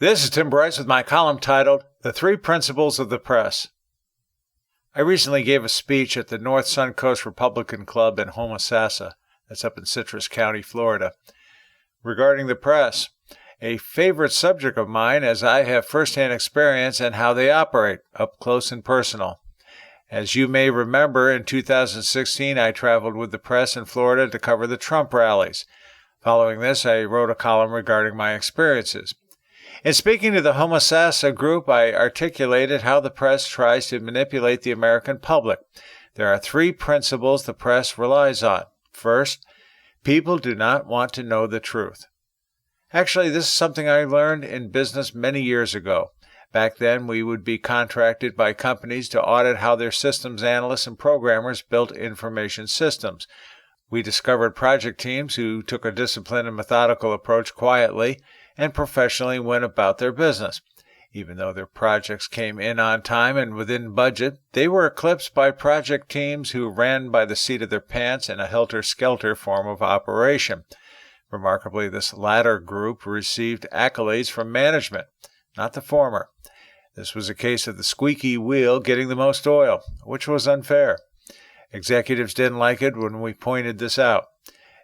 This is Tim Bryce with my column titled, The Three Principles of the Press. I recently gave a speech at the North Suncoast Republican Club in Homosassa, that's up in Citrus County, Florida, regarding the press, a favorite subject of mine as I have firsthand experience in how they operate, up close and personal. As you may remember, in 2016, I traveled with the press in Florida to cover the Trump rallies. Following this, I wrote a column regarding my experiences. In speaking to the Homosassa group, I articulated how the press tries to manipulate the American public. There are three principles the press relies on. First, people do not want to know the truth. Actually, this is something I learned in business many years ago. Back then, we would be contracted by companies to audit how their systems analysts and programmers built information systems. We discovered project teams who took a disciplined and methodical approach quietly and professionally went about their business. Even though their projects came in on time and within budget, they were eclipsed by project teams who ran by the seat of their pants in a helter-skelter form of operation. Remarkably, this latter group received accolades from management, not the former. This was a case of the squeaky wheel getting the most oil, which was unfair. Executives didn't like it when we pointed this out.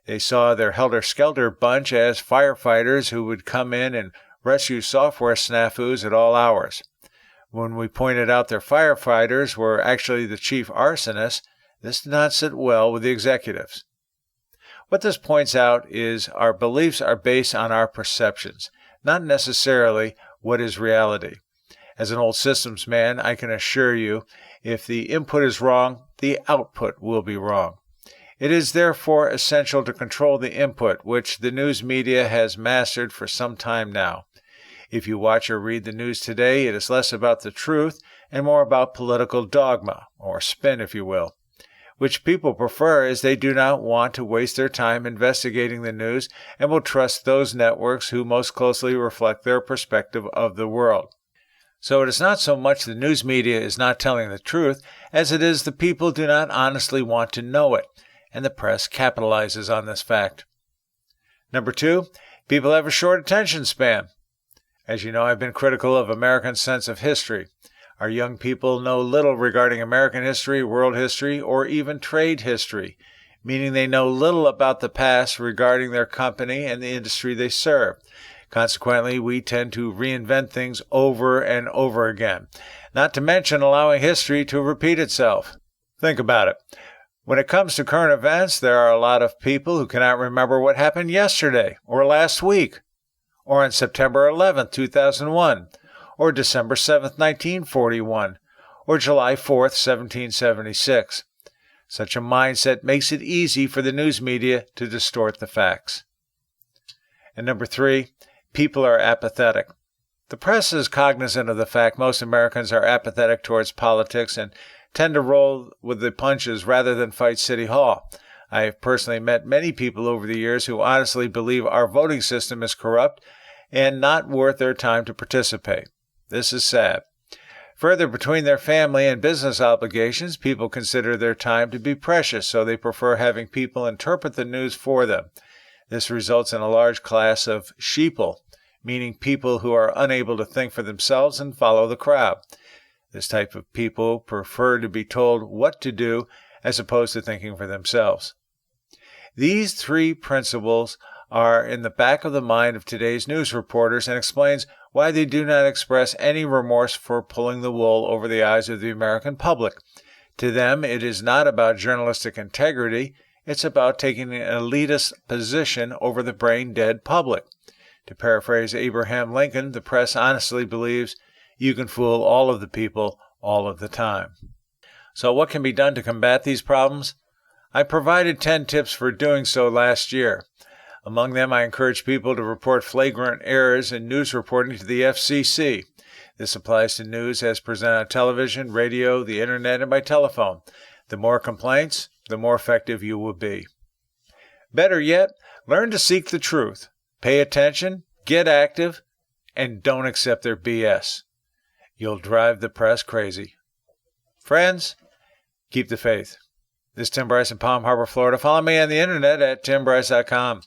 They saw their helter-skelter bunch as firefighters who would come in and rescue software snafus at all hours. When we pointed out their firefighters were actually the chief arsonists, this did not sit well with the executives. What this points out is our beliefs are based on our perceptions, not necessarily what is reality. As an old systems man, I can assure you, if the input is wrong, the output will be wrong. It is therefore essential to control the input, which the news media has mastered for some time now. If you watch or read the news today, it is less about the truth and more about political dogma, or spin if you will, which people prefer as they do not want to waste their time investigating the news and will trust those networks who most closely reflect their perspective of the world. So it is not so much the news media is not telling the truth as it is the people do not honestly want to know it, and the press capitalizes on this fact. Number two, people have a short attention span. As you know, I've been critical of Americans' sense of history. Our young people know little regarding American history, world history, or even trade history, meaning they know little about the past regarding their company and the industry they serve. Consequently, we tend to reinvent things over and over again, not to mention allowing history to repeat itself. Think about it. When it comes to current events, there are a lot of people who cannot remember what happened yesterday, or last week, or on September 11, 2001, or December 7, 1941, or July 4, 1776. Such a mindset makes it easy for the news media to distort the facts. And number three, people are apathetic. The press is cognizant of the fact most Americans are apathetic towards politics and tend to roll with the punches rather than fight City Hall. I have personally met many people over the years who honestly believe our voting system is corrupt and not worth their time to participate. This is sad. Further, between their family and business obligations, people consider their time to be precious, so they prefer having people interpret the news for them. This results in a large class of sheeple, meaning people who are unable to think for themselves and follow the crowd. This type of people prefer to be told what to do as opposed to thinking for themselves. These three principles are in the back of the mind of today's news reporters and explains why they do not express any remorse for pulling the wool over the eyes of the American public. To them, it is not about journalistic integrity, it's about taking an elitist position over the brain-dead public. To paraphrase Abraham Lincoln, the press honestly believes you can fool all of the people all of the time. So what can be done to combat these problems? I provided 10 tips for doing so last year. Among them, I encourage people to report flagrant errors in news reporting to the FCC. This applies to news as presented on television, radio, the internet, and by telephone. The more complaints, the more effective you will be. Better yet, learn to seek the truth. Pay attention, get active, and don't accept their BS. You'll drive the press crazy. Friends, keep the faith. This is Tim Bryce in Palm Harbor, Florida. Follow me on the internet at timbryce.com.